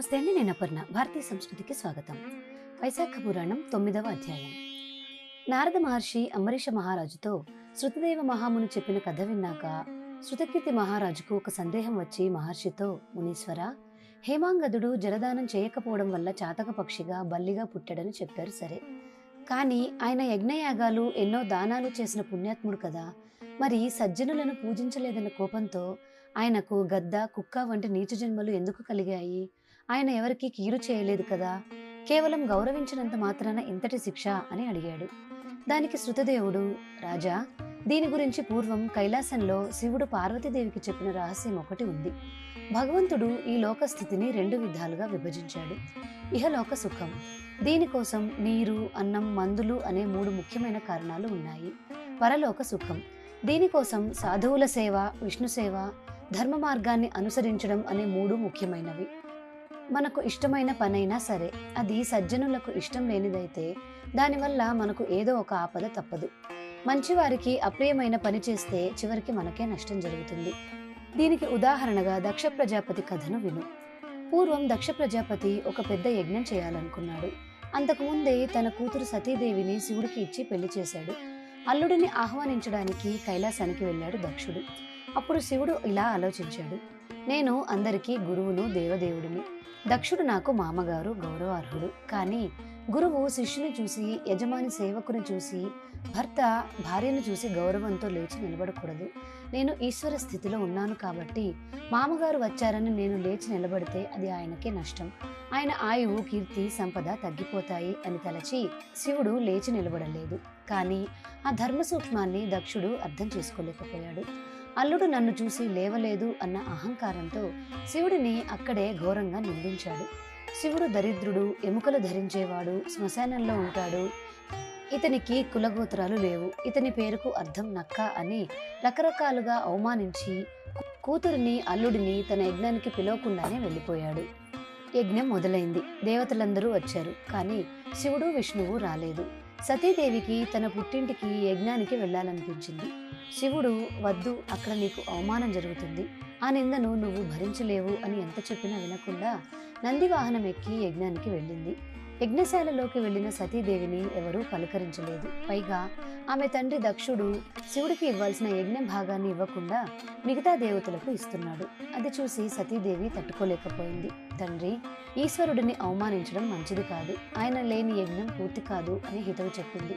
నమస్తే అండి, నేను అపర్ణ. భారతీయ సంస్కృతికి స్వాగతం. వైశాఖ పురాణం 9వ అధ్యాయం. నారద మహర్షి అంబరీష మహారాజుతో శృతదేవ మహాముని చెప్పిన కథ విన్నాక శృతకీర్తి మహారాజుకు ఒక సందేహం వచ్చి మహర్షితో, మునీశ్వర, హేమాంగదుడు జలదానం చేయకపోవడం వల్ల చాతక పక్షిగా బల్లిగా పుట్టాడని చెప్పారు. సరే, కానీ ఆయన యజ్ఞయాగాలు ఎన్నో దానాలు చేసిన పుణ్యాత్ముడు కదా, మరి సజ్జనులను పూజించలేదన్న కోపంతో ఆయనకు గద్ద, కుక్క వంటి నీచ జన్మలు ఎందుకు కలిగాయి? ఆయన ఎవరికి కీడు చేయలేదు కదా, కేవలం గౌరవించినంత మాత్రాన ఇంతటి శిక్ష అని అడిగాడు. దానికి శృతదేవుడు, రాజా, దీని గురించి పూర్వం కైలాసంలో శివుడు పార్వతీదేవికి చెప్పిన రహస్యం ఒకటి ఉంది. భగవంతుడు ఈ లోక స్థితిని 2 విధాలుగా విభజించాడు. ఇహలోక సుఖం, దీనికోసం నీరు, అన్నం, మందులు అనే 3 ముఖ్యమైన కారణాలు ఉన్నాయి. పరలోక సుఖం, దీనికోసం సాధువుల సేవ, విష్ణు సేవ, ధర్మ మార్గాన్ని అనుసరించడం అనే 3 ముఖ్యమైనవి. మనకు ఇష్టమైన పనైనా సరే, అది సజ్జనులకు ఇష్టం లేనిదైతే దానివల్ల మనకు ఏదో ఒక ఆపద తప్పదు. మంచివారికి అప్రియమైన పని చేస్తే చివరికి మనకే నష్టం జరుగుతుంది. దీనికి ఉదాహరణగా దక్ష ప్రజాపతి కథను విను. పూర్వం దక్ష ప్రజాపతి ఒక పెద్ద యజ్ఞం చేయాలనుకున్నాడు. అంతకుముందే తన కూతురు సతీదేవిని శివుడికి ఇచ్చి పెళ్లి చేశాడు. అల్లుడిని ఆహ్వానించడానికి కైలాసానికి వెళ్ళాడు దక్షుడు. అప్పుడు శివుడు ఇలా ఆలోచించాడు, నేను అందరికీ గురువును, దేవదేవుడిని. దక్షుడు నాకు మామగారు, గౌరవార్హుడు. కానీ గురువు శిష్యుని చూసి, యజమాని సేవకుని చూసి, భర్త భార్యను చూసి గౌరవంతో లేచి నిలబడకూడదు. నేను ఈశ్వర స్థితిలో ఉన్నాను కాబట్టి మామగారు వచ్చారని నేను లేచి నిలబడితే అది ఆయనకే నష్టం. ఆయన ఆయువు, కీర్తి, సంపద తగ్గిపోతాయి అని తలచి శివుడు లేచి నిలబడలేదు. కానీ ఆ ధర్మ సూక్ష్మాన్ని దక్షుడు అర్థం చేసుకోలేకపోయాడు. అల్లుడు నన్ను చూసి లేవలేదు అన్న అహంకారంతో శివుడిని అక్కడే ఘోరంగా నిందించాడు. శివుడు దరిద్రుడు, ఎముకలు ధరించేవాడు, శ్మశానంలో ఉంటాడు, ఇతనికి కులగోత్రాలు లేవు, ఇతని పేరుకు అర్థం నక్క అని రకరకాలుగా అవమానించి కూతురిని, అల్లుడిని తన యజ్ఞానికి పిలవకుండానే వెళ్ళిపోయాడు. యజ్ఞం మొదలైంది. దేవతలందరూ వచ్చారు. కానీ శివుడు, విష్ణువు రాలేదు. సతీదేవికి తన పుట్టింటికి యజ్ఞానికి వెళ్ళాలనిపించింది. శివుడు, వద్దు, అక్కడ నీకు అవమానం జరుగుతుంది, ఆ నిందను నువ్వు భరించలేవు అని ఎంత చెప్పినా వినకుండా నందివాహనం ఎక్కి యజ్ఞానికి వెళ్ళింది. యజ్ఞశాలలోకి వెళ్లిన సతీదేవిని ఎవరూ పలకరించలేదు. పైగా ఆమె తండ్రి దక్షుడు శివుడికి ఇవ్వాల్సిన యజ్ఞ భాగాన్ని ఇవ్వకుండా మిగతా దేవతలకు ఇస్తున్నాడు. అది చూసి సతీదేవి తట్టుకోలేకపోయింది. తండ్రి, ఈశ్వరుడిని అవమానించడం మంచిది కాదు, ఆయన లేని యజ్ఞం పూర్తి కాదు అని హితవు చెప్పింది.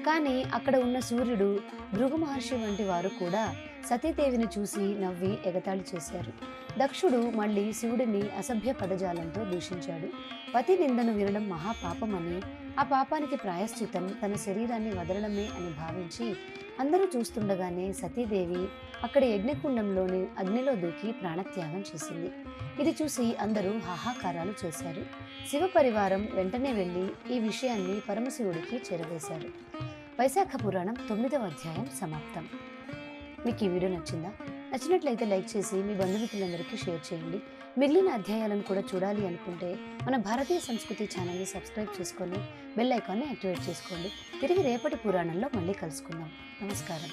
కానీ అక్కడ ఉన్న సూర్యుడు, భృగు మహర్షి వంటి వారు కూడా సతీదేవిని చూసి నవ్వి ఎగతాళి చేశారు. దక్షుడు మళ్ళీ శివుడిని అసభ్య పదజాలంతో దూషించాడు. పతి నిందను వినడం మహాపాపమని, ఆ పాపానికి ప్రాయశ్చితం తన శరీరాన్ని వదలడమే అని భావించి అందరూ చూస్తుండగానే సతీదేవి అక్కడి యజ్ఞకుండంలోని అగ్నిలో దూకి ప్రాణత్యాగం చేసింది. ఇది చూసి అందరూ హాహాకారాలు చేశారు. శివ పరివారం వెంటనే వెళ్లి ఈ విషయాన్ని పరమశివుడికి చేరవేశారు. వైశాఖ పురాణం 9వ అధ్యాయం సమాప్తం. మీకు ఈ వీడియో నచ్చిందా? నచ్చినట్లయితే లైక్ చేసి మీ బంధుమిత్రులందరికీ షేర్ చేయండి. మిగిలిన అధ్యాయాలను కూడా చూడాలి అనుకుంటే మన భారతీయ సంస్కృతి ఛానల్ని సబ్స్క్రైబ్ చేసుకొని బెల్ ఐకాన్ని యాక్టివేట్ చేసుకోండి. తిరిగి రేపటి పురాణంలో మళ్ళీ కలుసుకుందాం. నమస్కారం.